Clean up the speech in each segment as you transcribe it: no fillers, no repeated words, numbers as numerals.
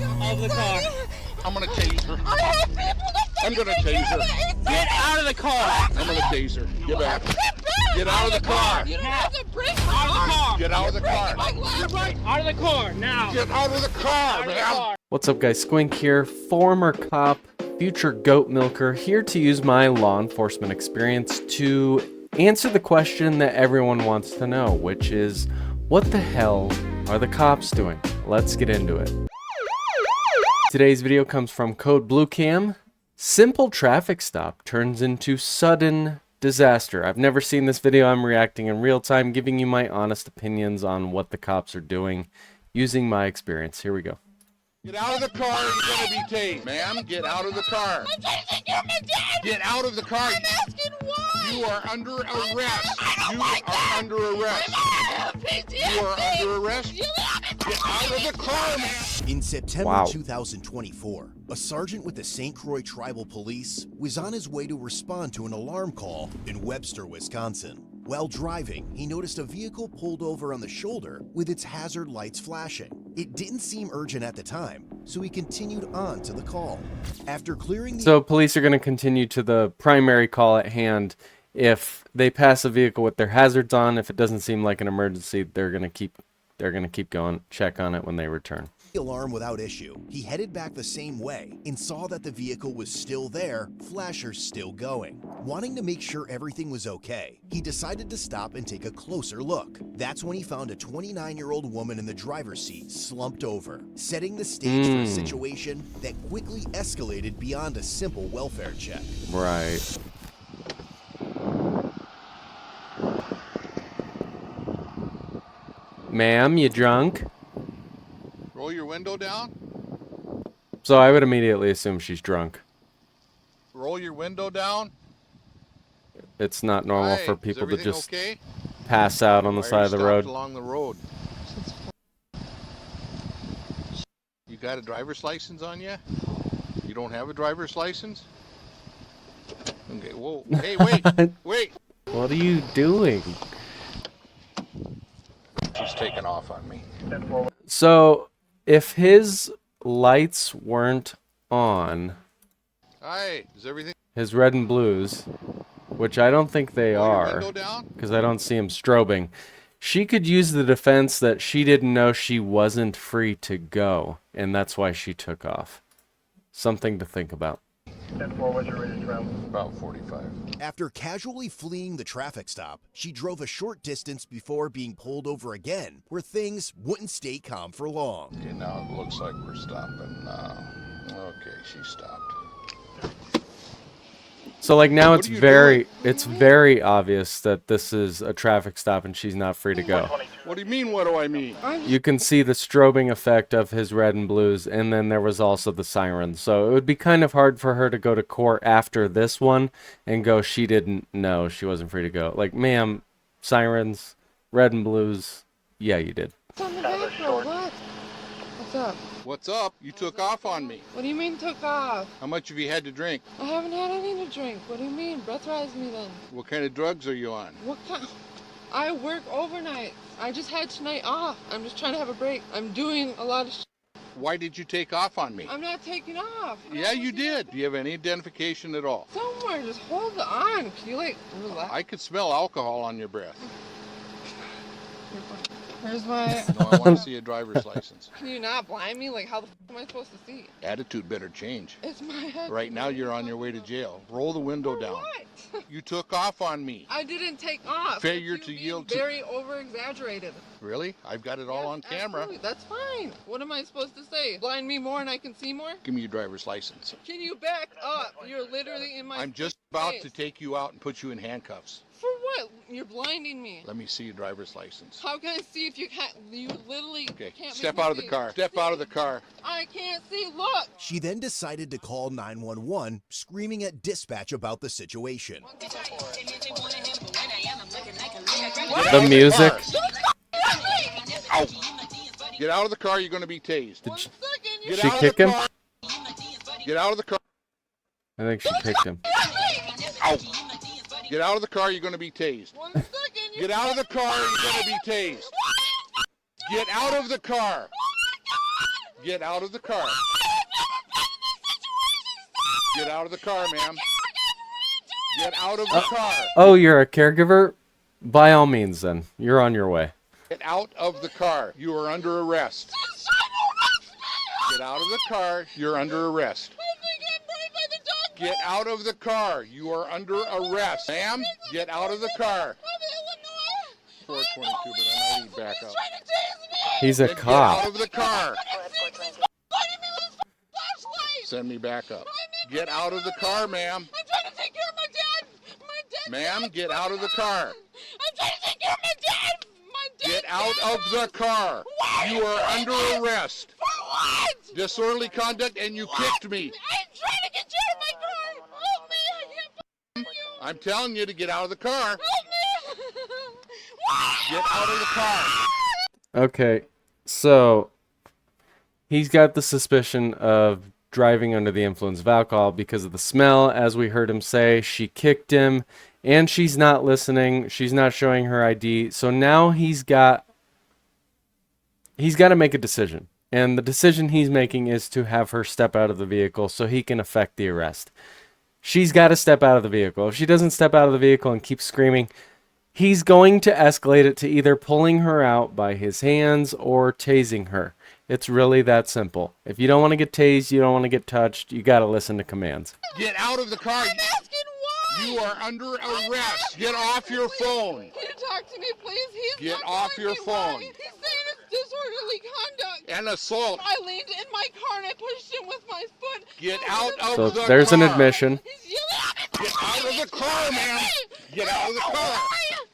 Out of the car. I'm gonna tase her. I have people to I'm gonna tase her. Get out of the car. I'm gonna tase her. Get back. Get out of the car. You don't have to break Out my of the arm. car. Get out of the car. My leg. Right. Out of the car now. Get out of the car, Out of the man. car. What's up, guys? Squink here, former cop, future goat milker, here to use my law enforcement experience to answer the question that everyone wants to know, which is, what the hell are the cops doing? Let's get into it. Today's video comes from Code Blue Cam. Simple traffic stop turns into sudden disaster. I've never seen this video. I'm reacting in real time, giving you my honest opinions on what the cops are doing using my experience. Here we go. Get out of the car. You're gonna be tased, ma'am. Get out of the car. I'm tasing you, Madad. Get out of the car. I'm asking why. You are under arrest. I don't You like are that. under arrest. You are under arrest. You let me Get out of the car, man. In September Wow. 2024, a sergeant with the St. Croix Tribal Police was on his way to respond to an alarm call in Webster, Wisconsin. While driving, he noticed a vehicle pulled over on the shoulder with its hazard lights flashing. It didn't seem urgent at the time, so he continued on to the call. After clearing the So police are going to continue to the primary call at hand. If they pass a vehicle with their hazards on, if it doesn't seem like an emergency, they're going to keep going, check on it when they return. alarm without issue, he headed back the same way and saw that the vehicle was still there, flashers still going. Wanting to make sure everything was okay, he decided to stop and take a closer look. That's when he found a 29-year-old woman in the driver's seat slumped over, setting the stage for a situation that quickly escalated beyond a simple welfare check. Right. Ma'am, you drunk? Roll your window down. So I would immediately assume she's drunk. Roll your window down. It's not normal Hi, for is people to everything just okay? pass out on the Why are side you of the stopped road. along the road. You got a driver's license on you? You don't have a driver's license? Okay, whoa. Hey, wait, wait. What are you doing? She's taking off on me. So, if his lights weren't on, Hi, is everything? his red and blues, which I don't think they Roll your are, window down? because I don't see him strobing, she could use the defense that she didn't know she wasn't free to go, and that's why she took off. Something to think about. About 45. After casually fleeing the traffic stop, she drove a short distance before being pulled over again, where things wouldn't stay calm for long. Okay, now it looks like we're stopping now. Okay, she stopped. So like now What it's are you very obvious that this is a traffic stop and she's not free to go. What do you mean, what do I mean? You can see the strobing effect of his red and blues, and then there was also the siren. So it would be kind of hard for her to go to court after this one and go, she didn't know, she wasn't free to go. Like, ma'am, sirens, red and blues, yeah, you did. What? What's up? What's up? You took off on me. What do you mean took off? How much have you had to drink? I haven't had any to drink. What do you mean? Breathalyze me then. What kind of drugs are you on? What kind? I work overnight. I just had tonight off. I'm just trying to have a break. I'm doing a lot of Why did you take off on me? I'm not taking off. Yeah, you did. Do you have any identification at all? Somewhere, just hold on. Can you like relax? I could smell alcohol on your breath. Where's my... No, I want to see a driver's license. Can you not blind me? Like, how the am I supposed to see? Attitude better change. It's my head. Right now you're on your way to jail. Roll the window For down. what? You took off on me. I didn't take off. Failure It's to you yield being to- very over-exaggerated. Really? I've got it all Yes, on camera. absolutely. That's fine. What am I supposed to say? Blind me more and I can see more? Give me your driver's license. Can you back up? You're literally in my I'm just about face. to take you out and put you in handcuffs. For what? You're blinding me. Let me see your driver's license. How can I see if you can't? You literally Okay, can't step make me out of the see. car. Step out of the car. I can't see. Look. She then decided to call 911, screaming at dispatch about the situation. The music. Ow. Get out of the car. You're going to be tased. One second. Get She out kick of the him? car. Get out of the car. I think she kicked him. Ow. Get out of the car. You're going to be tased. 1 second. Get out of the car. You're going to be tased. Get out of the car. Get out of the car. Get out of the car, ma'am. Get out of the car. Oh, you're a caregiver? By all means, then. You're on your way. Get out of the car. You are under arrest. Get out of the car. You're under arrest. Get out of the car. You are under arrest. Ma'am, get out of the car. 422, but I need to back up. He's a Get cop. out of the car. Send me back up. Get out of the car, ma'am. I'm trying to take care of my dad. My dad. Ma'am, get out of the car. I'm trying to take care of my dad. My dad. Get out of the car. You are under arrest. For what? Disorderly conduct, and you kicked me. I'm trying to get you out of my car. Help me. I can't find you. I'm telling you to get out of the car. Help me. Get out of the car. Okay, so he's got the suspicion of driving under the influence of alcohol because of the smell. As we heard him say, she kicked him, and she's not listening. She's not showing her ID. So now he's got to make a decision. And the decision he's making is to have her step out of the vehicle so he can effect the arrest. She's got to step out of the vehicle. If she doesn't step out of the vehicle and keep screaming, he's going to escalate it to either pulling her out by his hands or tasing her. It's really that simple. If you don't want to get tased, you don't want to get touched, you got to listen to commands. Get out of the car. I'm asking why. You are under arrest. Get off your phone. Can you talk to me, please? He's Get not off telling your me why. phone. He's saying it's disorderly conduct. And assault. I leaned in my car and I pushed him with my foot. Get out of So the car. there's an admission. He's yelling at me. Get out of the car, ma'am. Get out of the car.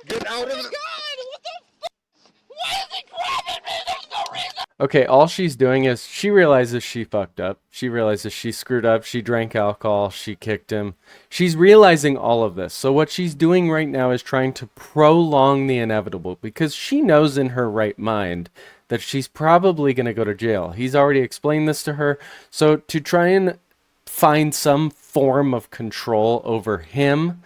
Get out of the God, what the fuck? Why is he grabbing me? There's no reason. Okay, all she's doing is she realizes she fucked up. She realizes she screwed up. She drank alcohol. She kicked him. She's realizing all of this. So what she's doing right now is trying to prolong the inevitable because she knows in her right mind that she's probably going to go to jail. He's already explained this to her. So to try and find some form of control over him,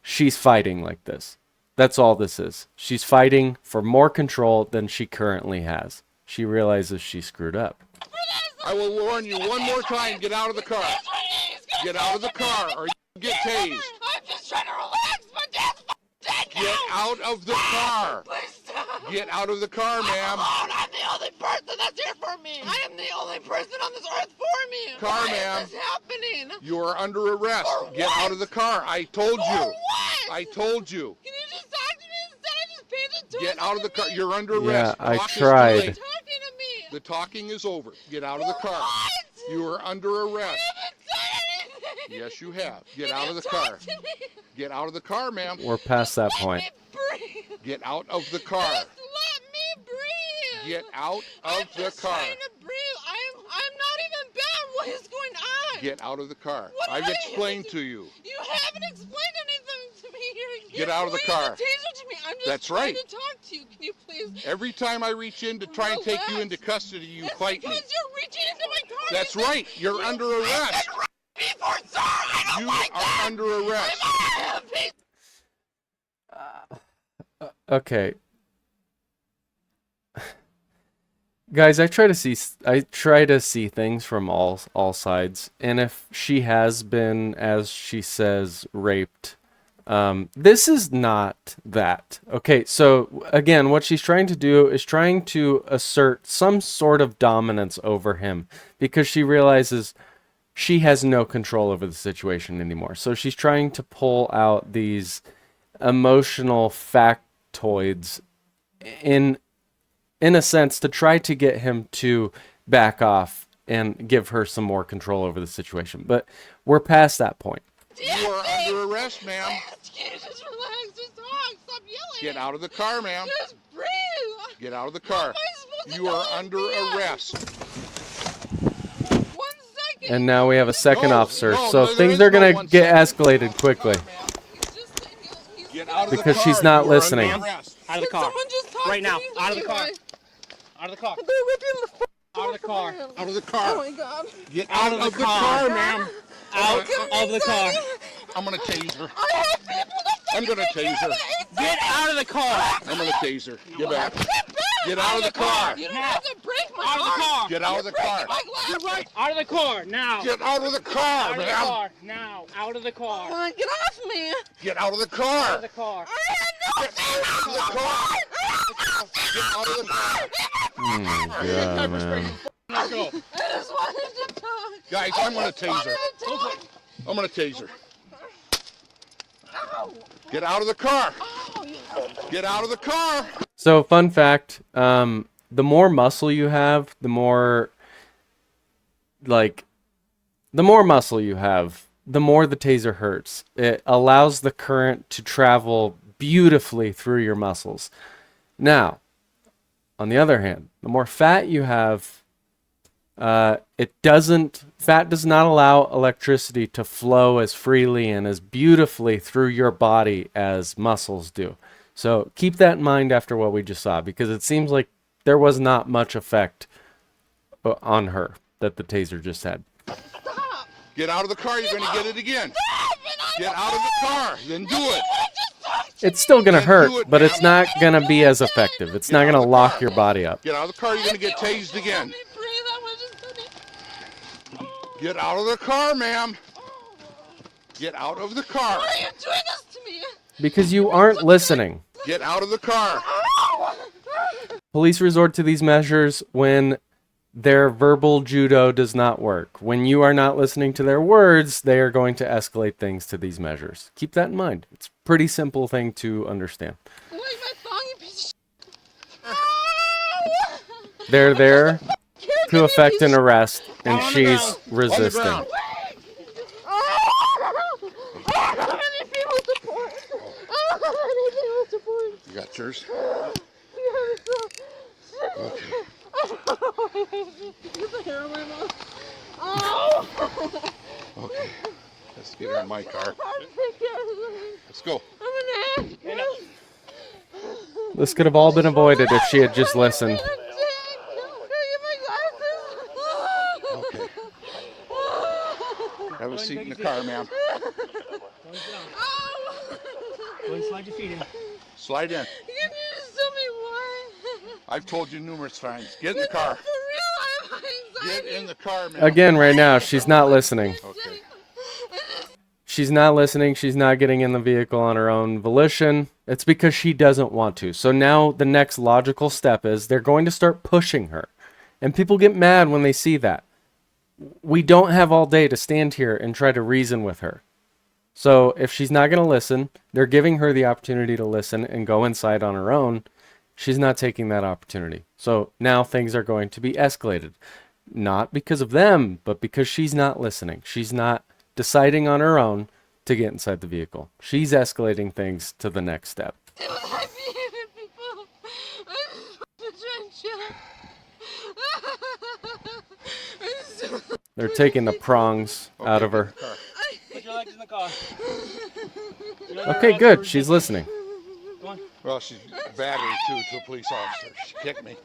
she's fighting like this. That's all this is. She's fighting for more control than she currently has. She realizes she screwed up. I will warn you one more time. Get out of the car. Get out of the car or you get tased. I'm just trying to relax. My dad's dead now. Get out of the car. Please stop. Get out of the car, ma'am. I'm the only person that's here for me. I am the only person on this earth for me. Car, Why ma'am. is this happening? You are under arrest. For Get what? out of the car. I told For you. what? I told you. Can you just talk to me instead? I just paid attention. Get out of the car. Me. You're under Yeah, arrest. I Talk is too tried. late. Talking to me. The talking is over. Get out of the car. What? You are under arrest. I haven't said anything. Yes, you have. Get Can out you of the talk car. to me? Get out of the car, ma'am. We're past that point. Let me breathe. Get out of the car. Just let me breathe. Get out I'm of the just car. trying to breathe. I'm not even bad. What is going on? Get out of the car. What I've are you- explained to you. You haven't explained anything to me here. Get out of the car. Taser to me. I'm just That's trying right. to talk to you. Can you please? Every time I reach in to try and take you into custody, you It's fight me. because you're reaching into my car. That's You said- right. You're under arrest. Before, sir, I don't You like are that. under arrest. I'm a piece Okay. Guys, I try to see things from all sides, and if she has been, as she says, raped, this is not that. Okay, so again, what she's trying to do is trying to assert some sort of dominance over him because she realizes she has no control over the situation anymore. So she's trying to pull out these emotional factoids in a sense to try to get him to back off and give her some more control over the situation. But we're past that point. You are under arrest, ma'am. Can you just relax? Just talk. Stop yelling. Get out of the car, ma'am. Just breathe. Get out of the car. How am I supposed to You know are it's under me? arrest. 1 second. And now we have a second No, officer. no, So there things is are no going 1 to get second. escalated quickly. He's Get out of the Because car. she's not You are listening. under arrest. Out of the Can car. someone just talk Right to now. me? Out of the car. Why? Out of the car. They're ripping the Out of the car. Out of the Oh car. my god. Get Out out of of the the car. car, ma'am. Out of the car. I'm gonna tase her. I have people that I'm gonna tase her. Get out of the car. I'm gonna tase her. Get back. Get out of the car. You don't have to break my Out of the car. Get out of the car. You're right. Out of the car now. Get out of the car, Out of the man. car now. Out of the car. Come on, get off me. Get out of the Out car. of the car. Get out of the car. Get out of the car. Yeah, man. Let's go. I just wanted to talk. Guys, I'm going to tase her. Talk. I'm going to tase her. Get out of the car. Get out of the car. So, fun fact, the more muscle you have, the more muscle you have, the more the taser hurts. It allows the current to travel beautifully through your muscles. Now, on the other hand, the more fat you have, fat does not allow electricity to flow as freely and as beautifully through your body as muscles do. So keep that in mind after what we just saw, because it seems like there was not much effect on her that the taser just had. Get out of the car. You're going to get it again. Get out of the car. Then do it. It's still going to Then hurt, do it, but it's ma'am. not going to be as effective. It's not going to lock your body up. Get out of the car. You're going to get tased again. Let me breathe. I was just funny. Get out of the car, ma'am. Get out of the car. Why are you doing this to me? Because you aren't listening. Get out of the car. Police resort to these measures when their verbal judo does not work. When you are not listening to their words, they are going to escalate things to these measures. Keep that in mind. It's a pretty simple thing to understand. Like my thong, you piece of shit. They're there to effect an arrest, and On the she's ground. resisting. ground. I need people support. I need people support. You got yours? Okay. Okay. Let's get her in my car. Let's go. This could have all been avoided if she had just listened. Okay. Have a seat in the car, ma'am. Go and slide your feet in. Slide in. Can you just tell me why? I've told you numerous times. Get in the car. For real, I have anxiety. Get in the car, ma'am. Again, right now, she's not listening. Okay. She's not listening. She's not getting in the vehicle on her own volition. It's because she doesn't want to. So now the next logical step is they're going to start pushing her. And people get mad when they see that. We don't have all day to stand here and try to reason with her. So if she's not going to listen, they're giving her the opportunity to listen and go inside on her own. She's not taking that opportunity. So now things are going to be escalated. Not because of them, but because she's not listening. She's not deciding on her own to get inside the vehicle. She's escalating things to the next step. They're taking the prongs out of her. Put your legs in the car. Okay, good. She's listening. Go on. Well, she's battery too to a police officer. She kicked me.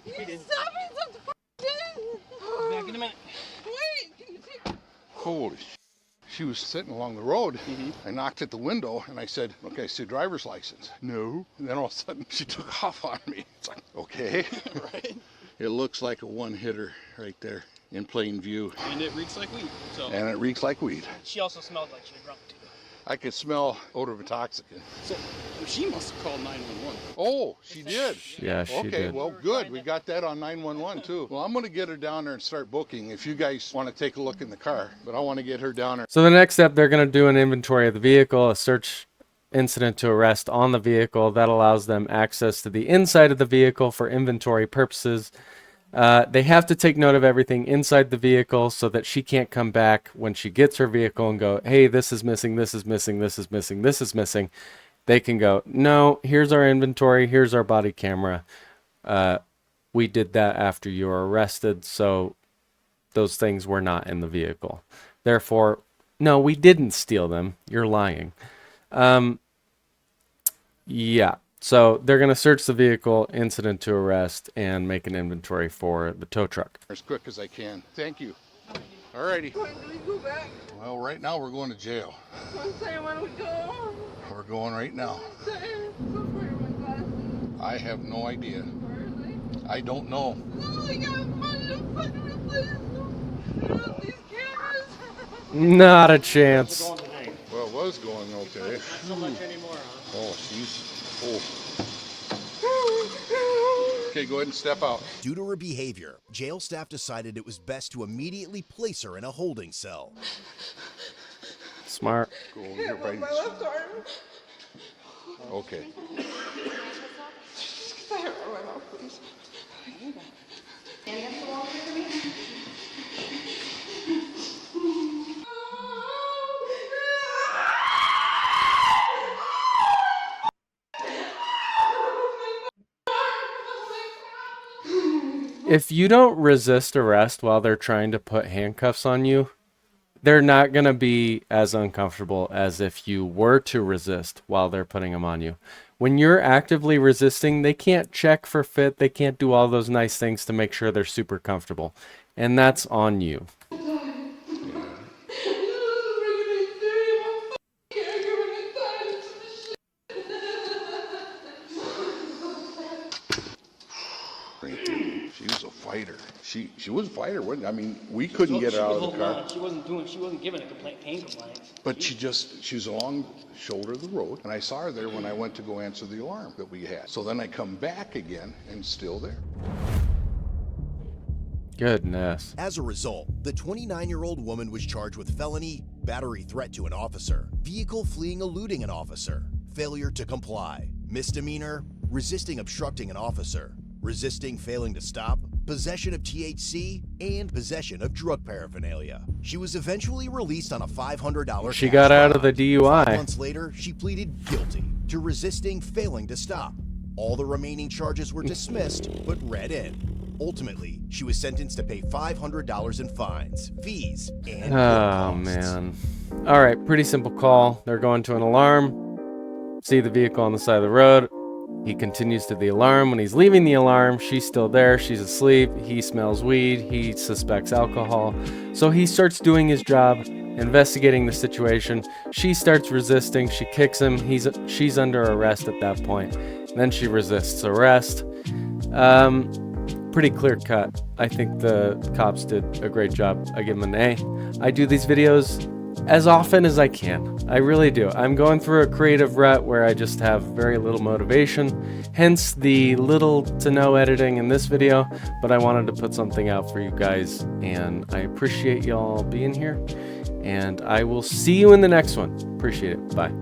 Back in a minute. Holy sh! She was sitting along the road. I knocked at the window and I said, okay, I see driver's license. No. And then all of a sudden she took off on me. It's like, okay. Right. It looks like a one-hitter right there in plain view. And it reeks like weed. So. And it reeks like weed. She also smelled like she was drunk too. I could smell odor of intoxicant. So she must have called 911. Oh, she did. Yeah, she Okay, did. well, good. We got that on 911 too. Well, I'm going to get her down there and start booking if you guys want to take a look in the car. But I want to get her down there. So the next step, they're going to do an inventory of the vehicle, a search incident to arrest on the vehicle. That allows them access to the inside of the vehicle for inventory purposes. They have to take note of everything inside the vehicle so that she can't come back when she gets her vehicle and go, hey, this is missing, this is missing, this is missing, this is missing. They can go, no, here's our inventory, here's our body camera. We did that after you were arrested, so those things were not in the vehicle. Therefore, no, we didn't steal them. You're lying. Yeah. So they're going to search the vehicle, incident to arrest, and make an inventory for the tow truck. As quick as I can. Thank you. All righty. When do we go back? Well, right now we're going to jail. One second, when do we go? We're going right now. Where are my glasses? I have no idea. Where are they? I don't know. Oh, I got my Not a chance. Well, it was going okay. Not so much anymore, huh? Oh, she's. Oh. Okay, go ahead and step out. Due to her behavior, jail staff decided it was best to immediately place her in a holding cell. Smart. Go over here, right. My left arm. Okay. I hurt my mouth, please. If you don't resist arrest while they're trying to put handcuffs on you, they're not going to be as uncomfortable as if you were to resist while they're putting them on you. When you're actively resisting, they can't check for fit. They can't do all those nice things to make sure they're super comfortable. And that's on you. She was a fighter. She was a fighter, wasn't I mean, we couldn't get her out of the car. She wasn't giving a complaint, pain complaints. But she was along the shoulder of the road, and I saw her there when I went to go answer the alarm that we had. So then I come back again, and still there. Goodness. As a result, the 29-year-old woman was charged with felony, battery threat to an officer, vehicle fleeing eluding an officer, failure to comply, misdemeanor, resisting obstructing an officer, resisting failing to stop, possession of THC, and possession of drug paraphernalia. She was eventually released on a $500 She cash got out of bond. the DUI. 5 months later, she pleaded guilty to resisting failing to stop. All the remaining charges were dismissed, but read in. Ultimately, she was sentenced to pay $500 in fines, fees, and Oh, costs. man. All right, pretty simple call. They're going to an alarm. See the vehicle on the side of the road. He continues to the alarm. When he's leaving the alarm, she's still there. She's asleep. He smells weed. He suspects alcohol. So he starts doing his job, investigating the situation. She starts resisting. She kicks him. She's under arrest at that point. Then she resists arrest. Pretty clear cut. I think the cops did a great job. I give them an A. I do these videos as often as I can. I really do. I'm going through a creative rut where I just have very little motivation, hence the little to no editing in this video, but I wanted to put something out for you guys, and I appreciate y'all being here, and I will see you in the next one. Appreciate it. Bye.